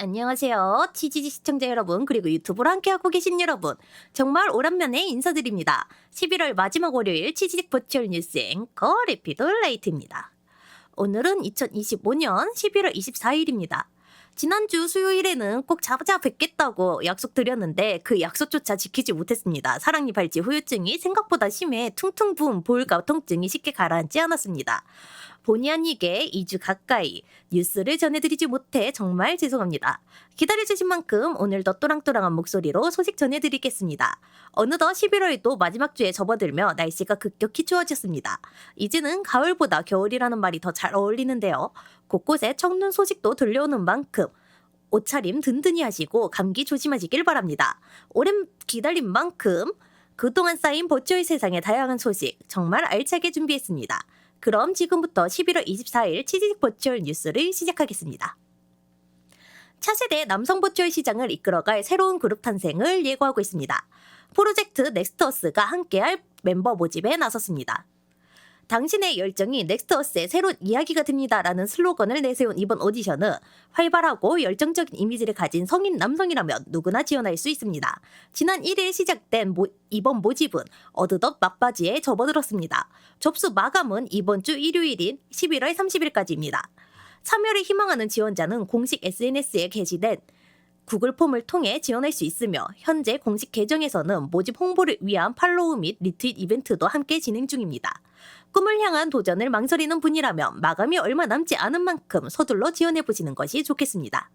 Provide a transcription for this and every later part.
안녕하세요. 치지지 시청자 여러분, 그리고 유튜브로 함께하고 계신 여러분. 정말 오랜만에 인사드립니다. 11월 마지막 월요일 치지직 버추얼 뉴스 앵커 레피돌라이트입니다. 오늘은 2025년 11월 24일입니다. 지난주 수요일에는 꼭 찾아뵙겠다고 약속드렸는데 그 약속조차 지키지 못했습니다. 사랑니 발치 후유증이 생각보다 심해 퉁퉁 부은 볼과 통증이 쉽게 가라앉지 않았습니다. 본의 아니게 2주 가까이 뉴스를 전해드리지 못해 정말 죄송합니다. 기다려주신 만큼 오늘도 또랑또랑한 목소리로 소식 전해드리겠습니다. 어느덧 11월도 마지막 주에 접어들며 날씨가 급격히 추워졌습니다. 이제는 가을보다 겨울이라는 말이 더 잘 어울리는데요. 곳곳에 청눈 소식도 들려오는 만큼 옷차림 든든히 하시고 감기 조심하시길 바랍니다. 오랜 기다린 만큼 그동안 쌓인 버추얼 세상의 다양한 소식 정말 알차게 준비했습니다. 그럼 지금부터 11월 24일 치지직 버추얼 뉴스를 시작하겠습니다. 차세대 남성 버추얼 시장을 이끌어갈 새로운 그룹 탄생을 예고하고 있습니다. 프로젝트 넥스트어스가 함께할 멤버 모집에 나섰습니다. 당신의 열정이 넥스트어스의 새로운 이야기가 됩니다라는 슬로건을 내세운 이번 오디션은 활발하고 열정적인 이미지를 가진 성인 남성이라면 누구나 지원할 수 있습니다. 지난 1일 시작된 이번 모집은 어느덧 막바지에 접어들었습니다. 접수 마감은 이번 주 일요일인 11월 30일까지입니다. 참여를 희망하는 지원자는 공식 SNS에 게시된 구글 폼을 통해 지원할 수 있으며 현재 공식 계정에서는 모집 홍보를 위한 팔로우 및 리트윗 이벤트도 함께 진행 중입니다. 꿈을 향한 도전을 망설이는 분이라면 마감이 얼마 남지 않은 만큼 서둘러 지원해보시는 것이 좋겠습니다.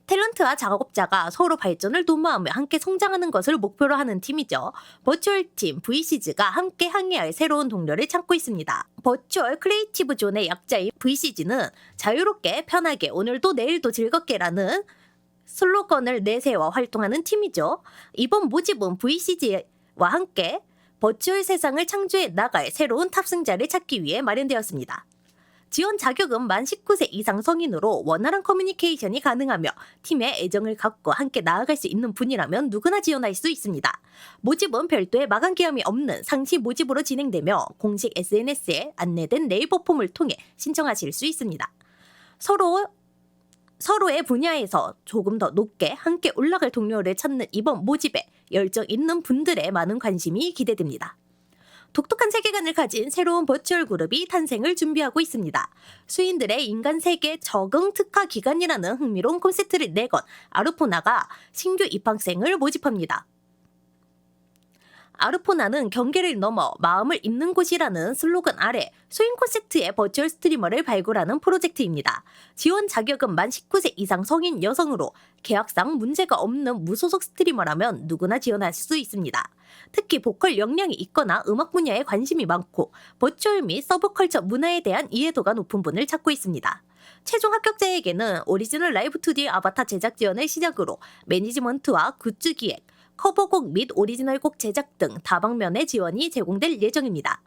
탤런트와 작업자가 서로 발전을 도모하며 함께 성장하는 것을 목표로 하는 팀이죠. 버추얼팀 VCG가 함께 항해할 새로운 동료를 찾고 있습니다. 버추얼 크리에이티브 존의 약자인 VCG는 자유롭게 편하게 오늘도 내일도 즐겁게라는 슬로건을 내세워 활동하는 팀이죠. 이번 모집은 VCG와 함께 버추얼 세상을 창조해 나갈 새로운 탑승자를 찾기 위해 마련되었습니다. 지원 자격은 만 19세 이상 성인으로 원활한 커뮤니케이션이 가능하며 팀에 애정을 갖고 함께 나아갈 수 있는 분이라면 누구나 지원할 수 있습니다. 모집은 별도의 마감 기한이 없는 상시 모집으로 진행되며 공식 SNS에 안내된 네이버 폼을 통해 신청하실 수 있습니다. 서로의 분야에서 조금 더 높게 함께 올라갈 동료를 찾는 이번 모집에 열정 있는 분들의 많은 관심이 기대됩니다. 독특한 세계관을 가진 새로운 버추얼 그룹이 탄생을 준비하고 있습니다. 수인들의 인간 세계 적응 특화 기간이라는 흥미로운 콘셉트를 내건 아르포나가 신규 입학생을 모집합니다. 아르포나는 경계를 넘어 마음을 잇는 곳이라는 슬로건 아래 수인 콘셉트의 버추얼 스트리머를 발굴하는 프로젝트입니다. 지원 자격은 만 19세 이상 성인 여성으로 계약상 문제가 없는 무소속 스트리머라면 누구나 지원할 수 있습니다. 특히 보컬 역량이 있거나 음악 분야에 관심이 많고 버추얼 및 서브컬처 문화에 대한 이해도가 높은 분을 찾고 있습니다. 최종 합격자에게는 오리지널 라이브 2D 아바타 제작 지원을 시작으로 매니지먼트와 굿즈 기획, 커버곡 및 오리지널 곡 제작 등 다방면의 지원이 제공될 예정입니다.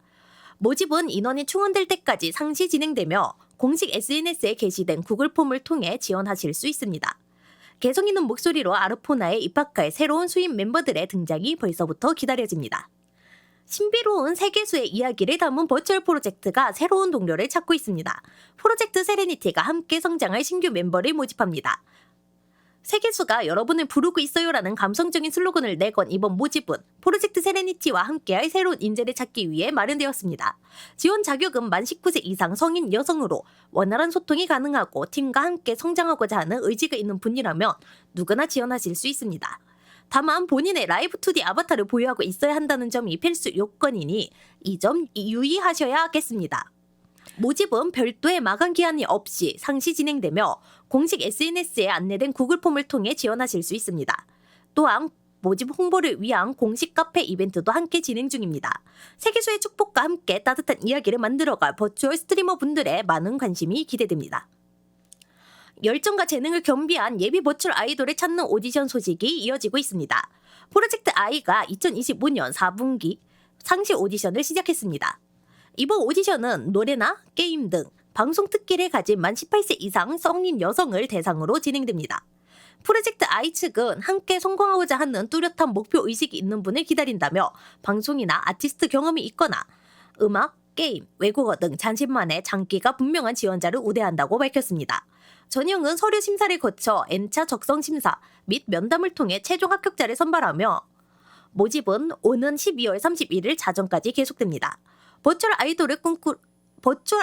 모집은 인원이 충원될 때까지 상시 진행되며 공식 SNS에 게시된 구글 폼을 통해 지원하실 수 있습니다. 개성 있는 목소리로 아르포나에 입학할 새로운 수인 멤버들의 등장이 벌써부터 기다려집니다. 신비로운 세계수의 이야기를 담은 버추얼 프로젝트가 새로운 동료를 찾고 있습니다. 프로젝트 세레니티가 함께 성장할 신규 멤버를 모집합니다. 세계수가 여러분을 부르고 있어요라는 감성적인 슬로건을 내건 이번 모집은 프로젝트 세레니티와 함께할 새로운 인재를 찾기 위해 마련되었습니다. 지원 자격은 만 19세 이상 성인 여성으로 원활한 소통이 가능하고 팀과 함께 성장하고자 하는 의지가 있는 분이라면 누구나 지원하실 수 있습니다. 다만 본인의 라이브 2D 아바타를 보유하고 있어야 한다는 점이 필수 요건이니 이 점 유의하셔야겠습니다. 모집은 별도의 마감 기한이 없이 상시 진행되며 공식 SNS에 안내된 구글 폼을 통해 지원하실 수 있습니다. 또한 모집 홍보를 위한 공식 카페 이벤트도 함께 진행 중입니다. 세계수의 축복과 함께 따뜻한 이야기를 만들어갈 버추얼 스트리머 분들의 많은 관심이 기대됩니다. 열정과 재능을 겸비한 예비 버추얼 아이돌을 찾는 오디션 소식이 이어지고 있습니다. 프로젝트 I가 2025년 4분기 상시 오디션을 시작했습니다. 이번 오디션은 노래나 게임 등 방송 특기를 가진 만 18세 이상 성인 여성을 대상으로 진행됩니다. 프로젝트 I 측은 함께 성공하고자 하는 뚜렷한 목표 의식이 있는 분을 기다린다며 방송이나 아티스트 경험이 있거나 음악, 게임, 외국어 등 자신만의 장기가 분명한 지원자를 우대한다고 밝혔습니다. 전형은 서류 심사를 거쳐 N차 적성 심사 및 면담을 통해 최종 합격자를 선발하며 모집은 오는 12월 31일 자정까지 계속됩니다. 버추얼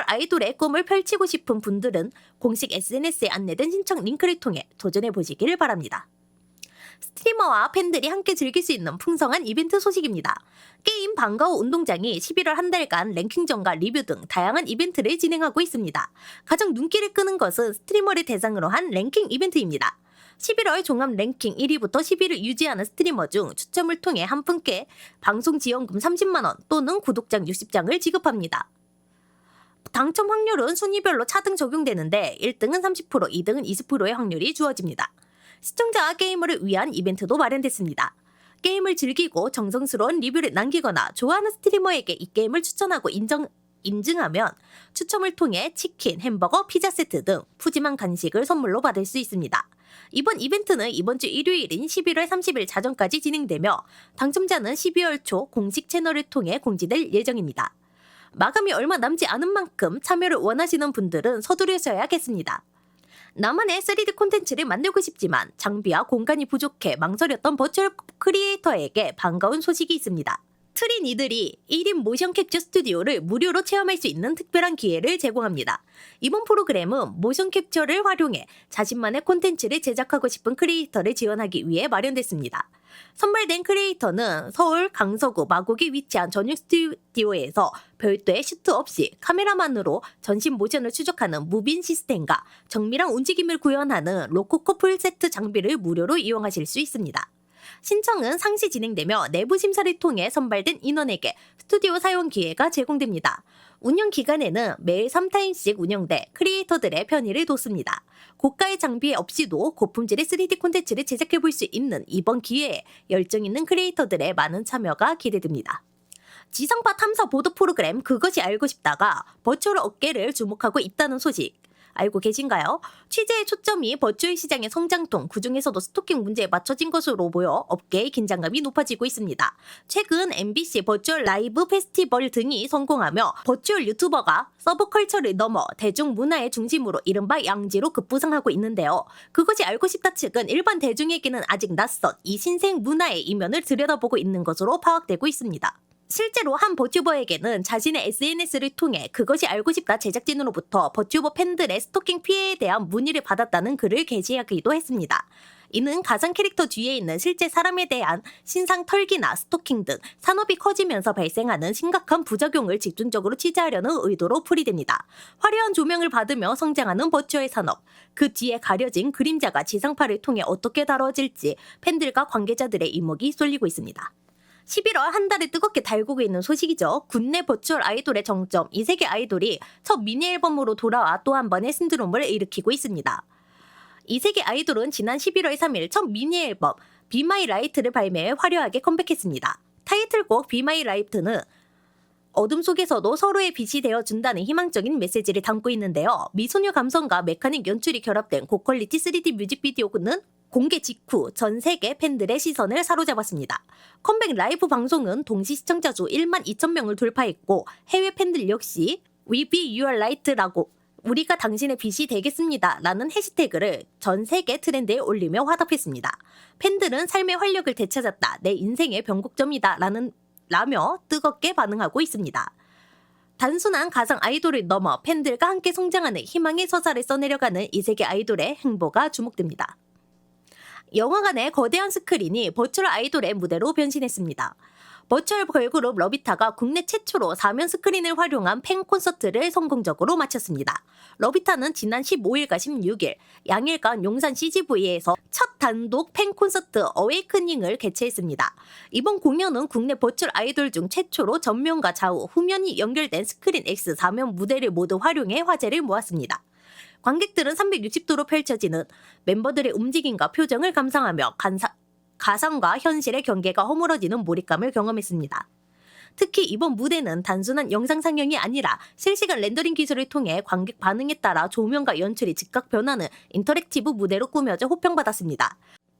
아이돌의 꿈을 펼치고 싶은 분들은 공식 SNS에 안내된 신청 링크를 통해 도전해 보시길 바랍니다. 스트리머와 팬들이 함께 즐길 수 있는 풍성한 이벤트 소식입니다. 게임 방과후 운동장이 11월 한 달간 랭킹전과 리뷰 등 다양한 이벤트를 진행하고 있습니다. 가장 눈길을 끄는 것은 스트리머를 대상으로 한 랭킹 이벤트입니다. 11월 종합 랭킹 1위부터 10위를 유지하는 스트리머 중 추첨을 통해 한 분께 방송 지원금 30만원 또는 구독장 60장을 지급합니다. 당첨 확률은 순위별로 차등 적용되는데 1등은 30%, 2등은 20%의 확률이 주어집니다. 시청자와 게이머를 위한 이벤트도 마련됐습니다. 게임을 즐기고 정성스러운 리뷰를 남기거나 좋아하는 스트리머에게 이 게임을 추천하고 인증하면 추첨을 통해 치킨, 햄버거, 피자 세트 등 푸짐한 간식을 선물로 받을 수 있습니다. 이번 이벤트는 이번 주 일요일인 11월 30일 자정까지 진행되며 당첨자는 12월 초 공식 채널을 통해 공지될 예정입니다. 마감이 얼마 남지 않은 만큼 참여를 원하시는 분들은 서두르셔야겠습니다. 나만의 3D 콘텐츠를 만들고 싶지만 장비와 공간이 부족해 망설였던 버추얼 크리에이터에게 반가운 소식이 있습니다. 트리니들이 1인 모션 캡처 스튜디오를 무료로 체험할 수 있는 특별한 기회를 제공합니다. 이번 프로그램은 모션 캡처를 활용해 자신만의 콘텐츠를 제작하고 싶은 크리에이터를 지원하기 위해 마련됐습니다. 선발된 크리에이터는 서울 강서구 마곡에 위치한 전용 스튜디오에서 별도의 슈트 없이 카메라만으로 전신 모션을 추적하는 무빈 시스템과 정밀한 움직임을 구현하는 로코코 풀세트 장비를 무료로 이용하실 수 있습니다. 신청은 상시 진행되며 내부 심사를 통해 선발된 인원에게 스튜디오 사용 기회가 제공됩니다. 운영 기간에는 매일 3타임씩 운영돼 크리에이터들의 편의를 돕습니다. 고가의 장비 없이도 고품질의 3D 콘텐츠를 제작해 볼 수 있는 이번 기회에 열정 있는 크리에이터들의 많은 참여가 기대됩니다. 지상파 탐사 보도 프로그램 그것이 알고 싶다가 버추얼 업계를 주목하고 있다는 소식 알고 계신가요? 취재의 초점이 버추얼 시장의 성장통, 그중에서도 스토킹 문제에 맞춰진 것으로 보여 업계의 긴장감이 높아지고 있습니다. 최근 MBC 버추얼 라이브 페스티벌 등이 성공하며 버추얼 유튜버가 서브컬처를 넘어 대중문화의 중심으로 이른바 양지로 급부상하고 있는데요. 그것이 알고 싶다 측은 일반 대중에게는 아직 낯선 이 신생 문화의 이면을 들여다보고 있는 것으로 파악되고 있습니다. 실제로 한 버튜버에게는 자신의 SNS를 통해 그것이 알고 싶다 제작진으로부터 버튜버 팬들의 스토킹 피해에 대한 문의를 받았다는 글을 게시하기도 했습니다. 이는 가상 캐릭터 뒤에 있는 실제 사람에 대한 신상 털기나 스토킹 등 산업이 커지면서 발생하는 심각한 부작용을 집중적으로 취재하려는 의도로 풀이됩니다. 화려한 조명을 받으며 성장하는 버추얼 산업, 그 뒤에 가려진 그림자가 지상파를 통해 어떻게 다뤄질지 팬들과 관계자들의 이목이 쏠리고 있습니다. 11월 한 달을 뜨겁게 달구고 있는 소식이죠. 국내 버추얼 아이돌의 정점, 이세계 아이돌이 첫 미니 앨범으로 돌아와 또 한 번의 신드롬을 일으키고 있습니다. 이세계 아이돌은 지난 11월 3일 첫 미니 앨범 Be My Light를 발매해 화려하게 컴백했습니다. 타이틀곡 Be My Light는 어둠 속에서도 서로의 빛이 되어준다는 희망적인 메시지를 담고 있는데요. 미소녀 감성과 메카닉 연출이 결합된 고퀄리티 3D 뮤직비디오는 공개 직후 전 세계 팬들의 시선을 사로잡았습니다. 컴백 라이브 방송은 동시 시청자 수 1만 2천 명을 돌파했고 해외 팬들 역시 We Be Your Light라고 우리가 당신의 빛이 되겠습니다 라는 해시태그를 전 세계 트렌드에 올리며 화답했습니다. 팬들은 삶의 활력을 되찾았다, 내 인생의 변곡점이다 라며 뜨겁게 반응하고 있습니다. 단순한 가상 아이돌을 넘어 팬들과 함께 성장하는 희망의 서사를 써내려가는 이세계 아이돌의 행보가 주목됩니다. 영화관의 거대한 스크린이 버추얼 아이돌의 무대로 변신했습니다. 버추얼 걸그룹 러비타가 국내 최초로 4면 스크린을 활용한 팬 콘서트를 성공적으로 마쳤습니다. 러비타는 지난 15일과 16일 양일간 용산 CGV에서 첫 단독 팬 콘서트 어웨이크닝을 개최했습니다. 이번 공연은 국내 버추얼 아이돌 중 최초로 전면과 좌우, 후면이 연결된 스크린 X 4면 무대를 모두 활용해 화제를 모았습니다. 관객들은 360도로 펼쳐지는 멤버들의 움직임과 표정을 감상하며 가상과 현실의 경계가 허물어지는 몰입감을 경험했습니다. 특히 이번 무대는 단순한 영상 상영이 아니라 실시간 렌더링 기술을 통해 관객 반응에 따라 조명과 연출이 즉각 변하는 인터랙티브 무대로 꾸며져 호평받았습니다.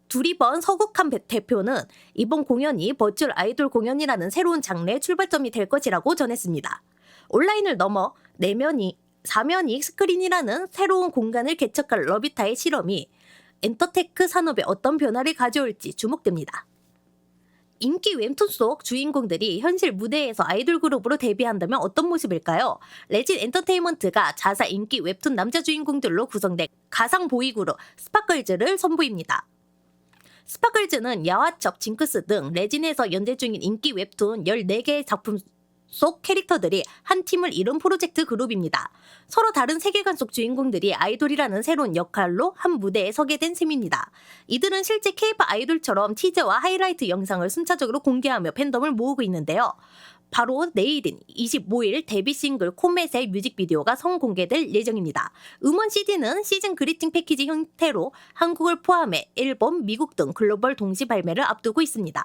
두리번 서국한 대표는 이번 공연이 버추얼 아이돌 공연이라는 새로운 장르의 출발점이 될 것이라고 전했습니다. 온라인을 넘어 내면이 사면이 스크린이라는 새로운 공간을 개척할 러비타의 실험이 엔터테크 산업에 어떤 변화를 가져올지 주목됩니다. 인기 웹툰 속 주인공들이 현실 무대에서 아이돌 그룹으로 데뷔한다면 어떤 모습일까요? 레진 엔터테인먼트가 자사 인기 웹툰 남자 주인공들로 구성된 가상 보이그룹 스파클즈를 선보입니다. 스파클즈는 야화적 징크스 등 레진에서 연재 중인 인기 웹툰 14개의 작품 속 캐릭터들이 한 팀을 이룬 프로젝트 그룹입니다. 서로 다른 세계관 속 주인공들이 아이돌이라는 새로운 역할로 한 무대에 서게 된 셈입니다. 이들은 실제 K-pop 아이돌처럼 티저와 하이라이트 영상을 순차적으로 공개하며 팬덤을 모으고 있는데요. 바로 내일인 25일 데뷔 싱글 코멧의 뮤직비디오가 선공개될 예정입니다. 음원 CD는 시즌 그리팅 패키지 형태로 한국을 포함해 일본, 미국 등 글로벌 동시 발매를 앞두고 있습니다.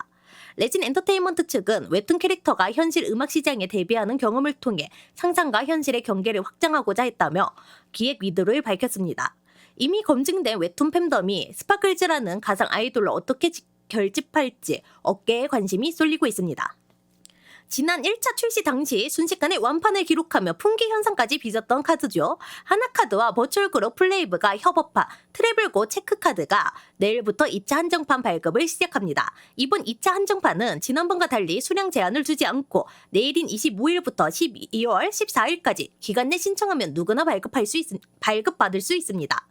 레진 엔터테인먼트 측은 웹툰 캐릭터가 현실 음악 시장에 데뷔하는 경험을 통해 상상과 현실의 경계를 확장하고자 했다며 기획 의도를 밝혔습니다. 이미 검증된 웹툰 팬덤이 스파클즈라는 가상 아이돌로 어떻게 결집할지 어깨에 관심이 쏠리고 있습니다. 지난 1차 출시 당시 순식간에 완판을 기록하며 풍기 현상까지 빚었던 카드죠. 하나카드와 버추얼 그룹 플레이브가 협업한 트래블고 체크카드가 내일부터 2차 한정판 발급을 시작합니다. 이번 2차 한정판은 지난번과 달리 수량 제한을 두지 않고 내일인 25일부터 12월 14일까지 기간 내 신청하면 누구나 발급받을 수 있습니다.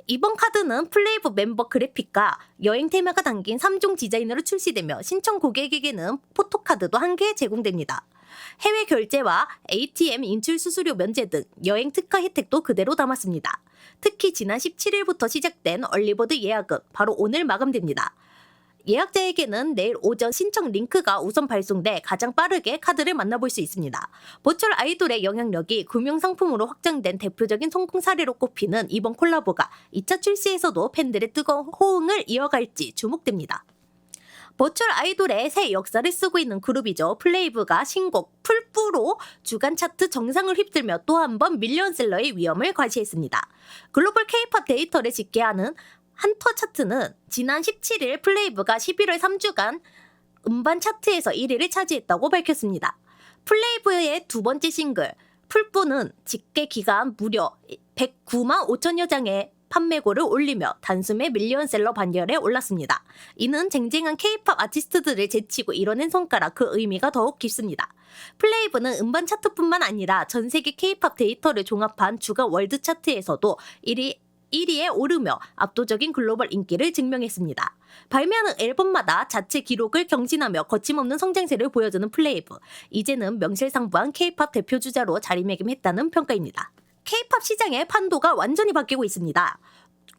이번 카드는 플레이브 멤버 그래픽과 여행 테마가 담긴 3종 디자인으로 출시되며 신청 고객에게는 포토카드도 한 개 제공됩니다. 해외 결제와 ATM 인출 수수료 면제 등 여행 특가 혜택도 그대로 담았습니다. 특히 지난 17일부터 시작된 얼리버드 예약은 바로 오늘 마감됩니다. 예약자에게는 내일 오전 신청 링크가 우선 발송돼 가장 빠르게 카드를 만나볼 수 있습니다. 버추얼 아이돌의 영향력이 금융상품으로 확장된 대표적인 성공 사례로 꼽히는 이번 콜라보가 2차 출시에서도 팬들의 뜨거운 호응을 이어갈지 주목됩니다. 버추얼 아이돌의 새 역사를 쓰고 있는 그룹이죠. 플레이브가 신곡 풀뿌로 주간 차트 정상을 휩쓸며 또 한 번 밀리언셀러의 위험을 과시했습니다. 글로벌 K-pop 데이터를 집계하는 한터 차트는 지난 17일 플레이브가 11월 3주간 음반 차트에서 1위를 차지했다고 밝혔습니다. 플레이브의 두 번째 싱글 풀뿌는 집계 기간 무려 109만 5천여 장의 판매고를 올리며 단숨에 밀리언셀러 반열에 올랐습니다. 이는 쟁쟁한 K-pop 아티스트들을 제치고 이뤄낸 성과라 그 의미가 더욱 깊습니다. 플레이브는 음반 차트뿐만 아니라 전 세계 K-pop 데이터를 종합한 주간 월드 차트에서도 1위에 오르며 압도적인 글로벌 인기를 증명했습니다. 발매하는 앨범마다 자체 기록을 경신하며 거침없는 성장세를 보여주는 플레이브. 이제는 명실상부한 K-pop 대표주자로 자리매김했다는 평가입니다. K-pop 시장의 판도가 완전히 바뀌고 있습니다.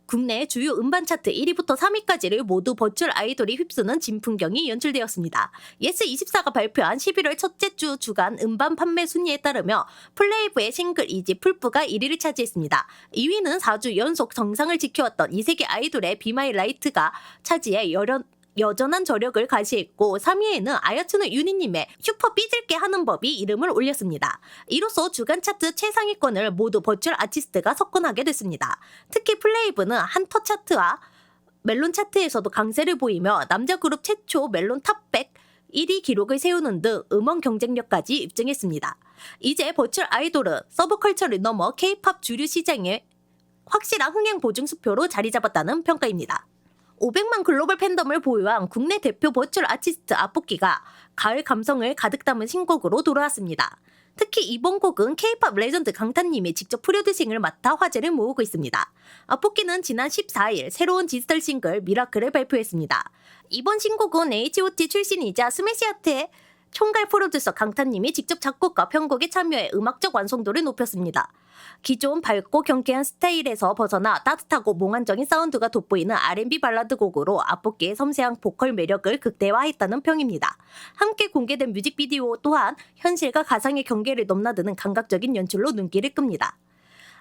국내 주요 음반 차트 1위부터 3위까지를 모두 버추얼 아이돌이 휩쓰는 진풍경이 연출되었습니다. 예스24가 발표한 11월 첫째 주 주간 음반 판매 순위에 따르며 플레이브의 싱글 2집 풀뿌가 1위를 차지했습니다. 2위는 4주 연속 정상을 지켜왔던 이세계 아이돌의 Be My Light가 차지해 여전한 저력을 가시했고 3위에는 아야츠노 유니님의 슈퍼 삐질게 하는 법이 이름을 올렸습니다. 이로써 주간 차트 최상위권을 모두 버추얼 아티스트가 석권하게 됐습니다. 특히 플레이브는 한터 차트와 멜론 차트에서도 강세를 보이며 남자 그룹 최초 멜론 탑100 1위 기록을 세우는 등 음원 경쟁력까지 입증했습니다. 이제 버추얼 아이돌은 서브컬처를 넘어 K-pop 주류 시장에 확실한 흥행 보증 수표로 자리 잡았다는 평가입니다. 500만 글로벌 팬덤을 보유한 국내 대표 버추얼 아티스트 아포키가 가을 감성을 가득 담은 신곡으로 돌아왔습니다. 특히 이번 곡은 K-pop 레전드 강탄님이 직접 프로듀싱을 맡아 화제를 모으고 있습니다. 아포키는 지난 14일 새로운 디지털 싱글 미라클을 발표했습니다. 이번 신곡은 H.O.T 출신이자 스매시아트의 총괄 프로듀서 강탄님이 직접 작곡과 편곡에 참여해 음악적 완성도를 높였습니다. 기존 밝고 경쾌한 스타일에서 벗어나 따뜻하고 몽환적인 사운드가 돋보이는 R&B 발라드 곡으로 아포키의 섬세한 보컬 매력을 극대화했다는 평입니다. 함께 공개된 뮤직비디오 또한 현실과 가상의 경계를 넘나드는 감각적인 연출로 눈길을 끕니다.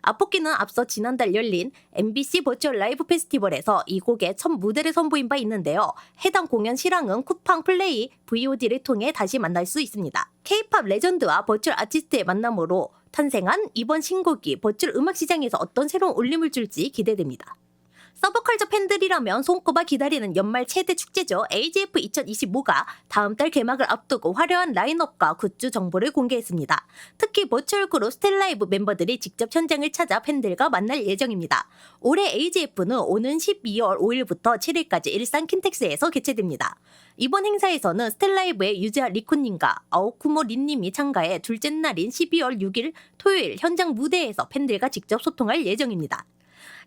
아포키는 앞서 지난달 열린 MBC 버추얼 라이브 페스티벌에서 이 곡의 첫 무대를 선보인 바 있는데요. 해당 공연 실황은 쿠팡 플레이 VOD를 통해 다시 만날 수 있습니다. K-pop 레전드와 버추얼 아티스트의 만남으로 탄생한 이번 신곡이 버추얼 음악 시장에서 어떤 새로운 울림을 줄지 기대됩니다. 서브컬처 팬들이라면 손꼽아 기다리는 연말 최대 축제죠. AGF 2025가 다음 달 개막을 앞두고 화려한 라인업과 굿즈 정보를 공개했습니다. 특히 버추얼 그룹 스텔라이브 멤버들이 직접 현장을 찾아 팬들과 만날 예정입니다. 올해 AGF는 오는 12월 5일부터 7일까지 일산 킨텍스에서 개최됩니다. 이번 행사에서는 스텔라이브의 유지아 리코님과 아오쿠모 린님이 참가해 둘째 날인 12월 6일 토요일 현장 무대에서 팬들과 직접 소통할 예정입니다.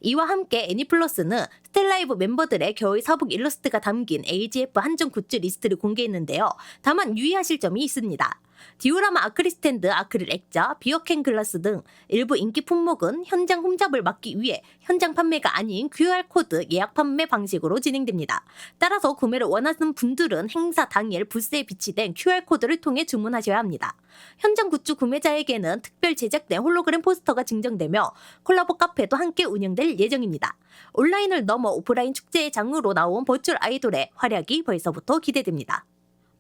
이와 함께 애니플러스는 스텔라이브 멤버들의 겨울 사복 일러스트가 담긴 AGF 한정 굿즈 리스트를 공개했는데요. 다만 유의하실 점이 있습니다. 디오라마 아크릴 스탠드, 아크릴 액자, 비어캔 글라스 등 일부 인기 품목은 현장 홈잡을 막기 위해 현장 판매가 아닌 QR코드 예약 판매 방식으로 진행됩니다. 따라서 구매를 원하는 분들은 행사 당일 부스에 비치된 QR코드를 통해 주문하셔야 합니다. 현장 굿즈 구매자에게는 특별 제작된 홀로그램 포스터가 증정되며 콜라보 카페도 함께 운영될 예정입니다. 온라인을 넘어 오프라인 축제의 장으로 나온 버추얼 아이돌의 활약이 벌써부터 기대됩니다.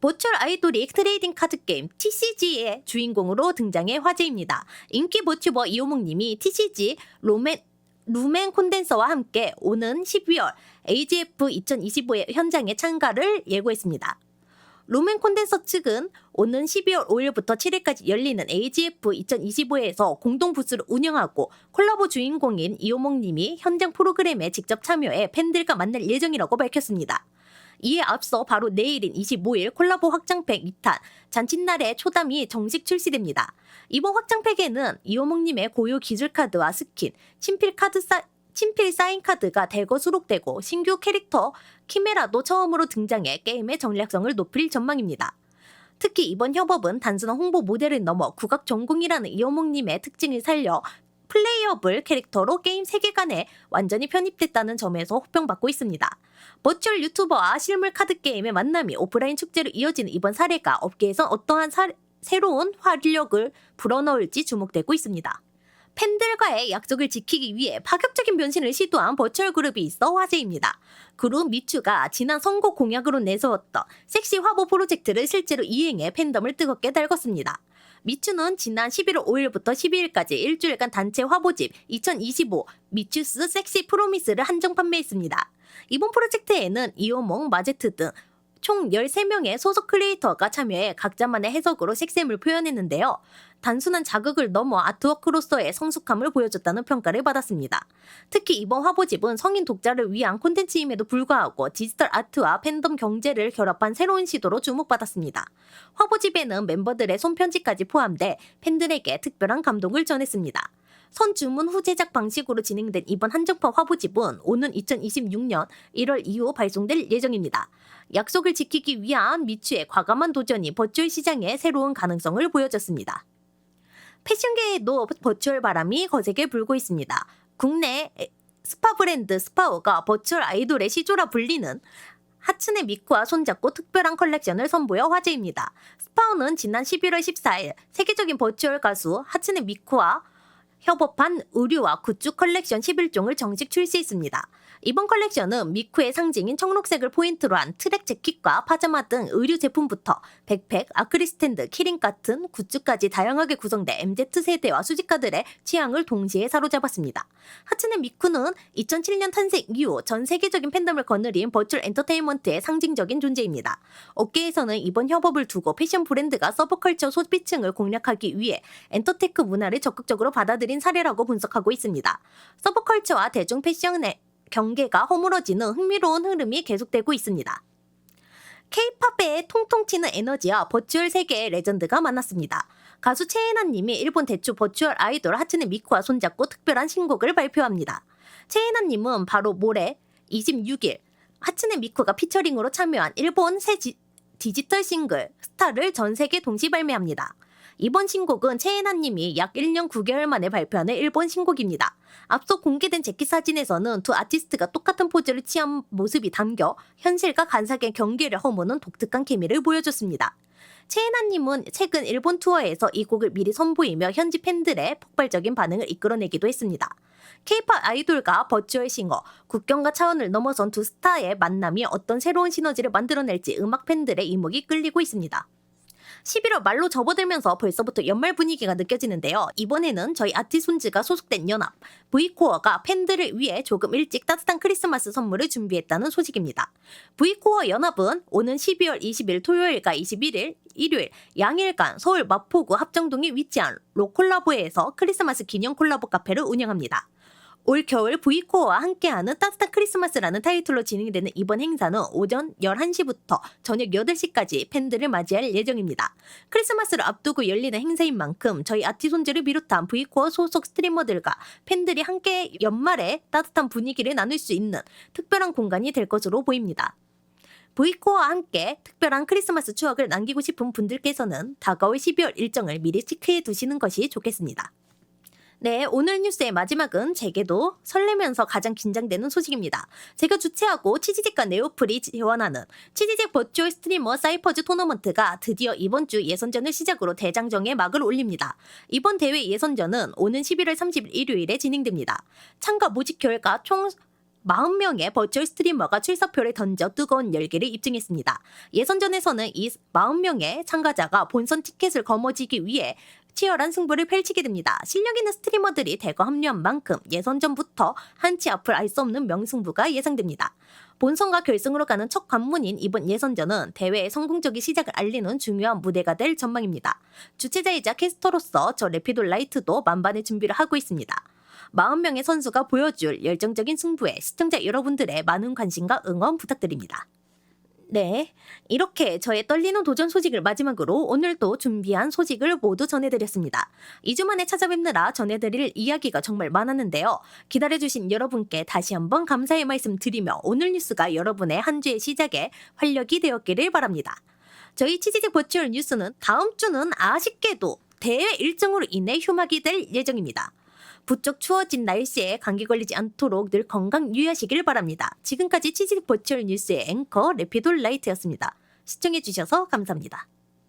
버추얼 아이돌이 트레이딩 카드 게임 TCG의 주인공으로 등장해 화제입니다. 인기 버튜버 이호목님이 TCG 루멘 콘덴서와 함께 오는 12월 AGF 2025의 현장에 참가를 예고했습니다. 루멘 콘덴서 측은 오는 12월 5일부터 7일까지 열리는 AGF 2025에서 공동 부스를 운영하고 콜라보 주인공인 이호목님이 현장 프로그램에 직접 참여해 팬들과 만날 예정이라고 밝혔습니다. 이에 앞서 바로 내일인 25일 콜라보 확장팩 2탄 잔칫날의 초담이 정식 출시됩니다. 이번 확장팩에는 이호목님의 고유 기술카드와 스킨, 친필 사인 카드가 대거 수록되고 신규 캐릭터 키메라도 처음으로 등장해 게임의 전략성을 높일 전망입니다. 특히 이번 협업은 단순한 홍보 모델을 넘어 국악 전공이라는 이호목님의 특징을 살려 플레이어블 캐릭터로 게임 세계관에 완전히 편입됐다는 점에서 호평받고 있습니다. 버추얼 유튜버와 실물 카드 게임의 만남이 오프라인 축제로 이어지는 이번 사례가 업계에선 어떠한 새로운 활력을 불어넣을지 주목되고 있습니다. 팬들과의 약속을 지키기 위해 파격적인 변신을 시도한 버추얼 그룹이 있어 화제입니다. 그룹 미추가 지난 선거 공약으로 내세웠던 섹시 화보 프로젝트를 실제로 이행해 팬덤을 뜨겁게 달궜습니다. 미추는 지난 11월 5일부터 12일까지 일주일간 단체 화보집 2025 미추스 섹시 프로미스를 한정 판매했습니다. 이번 프로젝트에는 이호몽, 마제트 등 총 13명의 소속 크리에이터가 참여해 각자만의 해석으로 섹시함을 표현했는데요. 단순한 자극을 넘어 아트워크로서의 성숙함을 보여줬다는 평가를 받았습니다. 특히 이번 화보집은 성인 독자를 위한 콘텐츠임에도 불구하고 디지털 아트와 팬덤 경제를 결합한 새로운 시도로 주목받았습니다. 화보집에는 멤버들의 손편지까지 포함돼 팬들에게 특별한 감동을 전했습니다. 선주문 후 제작 방식으로 진행된 이번 한정판 화보집은 오는 2026년 1월 이후 발송될 예정입니다. 약속을 지키기 위한 미추의 과감한 도전이 버추얼 시장에 새로운 가능성을 보여줬습니다. 패션계에도 버추얼 바람이 거세게 불고 있습니다. 국내 스파 브랜드 스파오가 버추얼 아이돌의 시조라 불리는 하츠네 미쿠와 손잡고 특별한 컬렉션을 선보여 화제입니다. 스파오는 지난 11월 14일 세계적인 버추얼 가수 하츠네 미쿠와 협업한 의류와 굿즈 컬렉션 11종을 정식 출시했습니다. 이번 컬렉션은 미쿠의 상징인 청록색을 포인트로 한 트랙 재킷과 파자마 등 의류 제품부터 백팩, 아크릴 스탠드, 키링 같은 굿즈까지 다양하게 구성돼 MZ세대와 수집가들의 취향을 동시에 사로잡았습니다. 하츠네 미쿠는 2007년 탄생 이후 전 세계적인 팬덤을 거느린 버추얼 엔터테인먼트의 상징적인 존재입니다. 업계에서는 이번 협업을 두고 패션 브랜드가 서브컬처 소비층을 공략하기 위해 엔터테크 문화를 적극적으로 받아들인 사례라고 분석하고 있습니다. 서브컬처와 대중 패션의 경계가 허물어지는 흥미로운 흐름이 계속되고 있습니다. K-팝의 통통 튀는 에너지와 버추얼 세계의 레전드가 만났습니다. 가수 최애나님이 일본 대추 버추얼 아이돌 하츠네 미쿠와 손잡고 특별한 신곡을 발표합니다. 최애나님은 바로 모레 26일 하츠네 미쿠가 피처링으로 참여한 일본 새 디지털 싱글 스타를 전 세계 동시 발매합니다. 이번 신곡은 최애나님이 약 1년 9개월 만에 발표하는 일본 신곡입니다. 앞서 공개된 재킷 사진에서는 두 아티스트가 똑같은 포즈를 취한 모습이 담겨 현실과 간사의 경계를 허무는 독특한 케미를 보여줬습니다. 최애나님은 최근 일본 투어에서 이 곡을 미리 선보이며 현지 팬들의 폭발적인 반응을 이끌어내기도 했습니다. K-팝 아이돌과 버추얼 싱어, 국경과 차원을 넘어선 두 스타의 만남이 어떤 새로운 시너지를 만들어낼지 음악 팬들의 이목이 끌리고 있습니다. 11월 말로 접어들면서 벌써부터 연말 분위기가 느껴지는데요. 이번에는 저희 아티손즈가 소속된 연합 V코어가 팬들을 위해 조금 일찍 따뜻한 크리스마스 선물을 준비했다는 소식입니다. V코어 연합은 오는 12월 20일 토요일과 21일 일요일 양일간 서울 마포구 합정동에 위치한 로콜라보에서 크리스마스 기념 콜라보 카페를 운영합니다. 올겨울 V코어와 함께하는 따뜻한 크리스마스라는 타이틀로 진행되는 이번 행사는 오전 11시부터 저녁 8시까지 팬들을 맞이할 예정입니다. 크리스마스를 앞두고 열리는 행사인 만큼 저희 아티손즈를 비롯한 V코어 소속 스트리머들과 팬들이 함께 연말에 따뜻한 분위기를 나눌 수 있는 특별한 공간이 될 것으로 보입니다. V코어와 함께 특별한 크리스마스 추억을 남기고 싶은 분들께서는 다가올 12월 일정을 미리 체크해 두시는 것이 좋겠습니다. 네, 오늘 뉴스의 마지막은 제게도 설레면서 가장 긴장되는 소식입니다. 제가 주최하고 치지직과 네오플이 지원하는 치지직 버추얼 스트리머 사이퍼즈 토너먼트가 드디어 이번 주 예선전을 시작으로 대장정에 막을 올립니다. 이번 대회 예선전은 오는 11월 30일 일요일에 진행됩니다. 참가 모집 결과 총 40명의 버추얼 스트리머가 출사표를 던져 뜨거운 열기를 입증했습니다. 예선전에서는 이 40명의 참가자가 본선 티켓을 거머쥐기 위해 치열한 승부를 펼치게 됩니다. 실력 있는 스트리머들이 대거 합류한 만큼 예선전부터 한치 앞을 알 수 없는 명승부가 예상됩니다. 본선과 결승으로 가는 첫 관문인 이번 예선전은 대회의 성공적인 시작을 알리는 중요한 무대가 될 전망입니다. 주최자이자 캐스터로서 저 레피돌라이트도 만반의 준비를 하고 있습니다. 40명의 선수가 보여줄 열정적인 승부에 시청자 여러분들의 많은 관심과 응원 부탁드립니다. 네, 이렇게 저의 떨리는 도전 소식을 마지막으로 오늘도 준비한 소식을 모두 전해드렸습니다. 2주 만에 찾아뵙느라 전해드릴 이야기가 정말 많았는데요. 기다려주신 여러분께 다시 한번 감사의 말씀 드리며 오늘 뉴스가 여러분의 한 주의 시작에 활력이 되었기를 바랍니다. 저희 치지직 버추얼 뉴스는 다음 주는 아쉽게도 대회 일정으로 인해 휴막이 될 예정입니다. 부쩍 추워진 날씨에 감기 걸리지 않도록 늘 건강 유의하시길 바랍니다. 지금까지 치지직 버추얼 뉴스의 앵커 레피돌라이트였습니다. 시청해주셔서 감사합니다.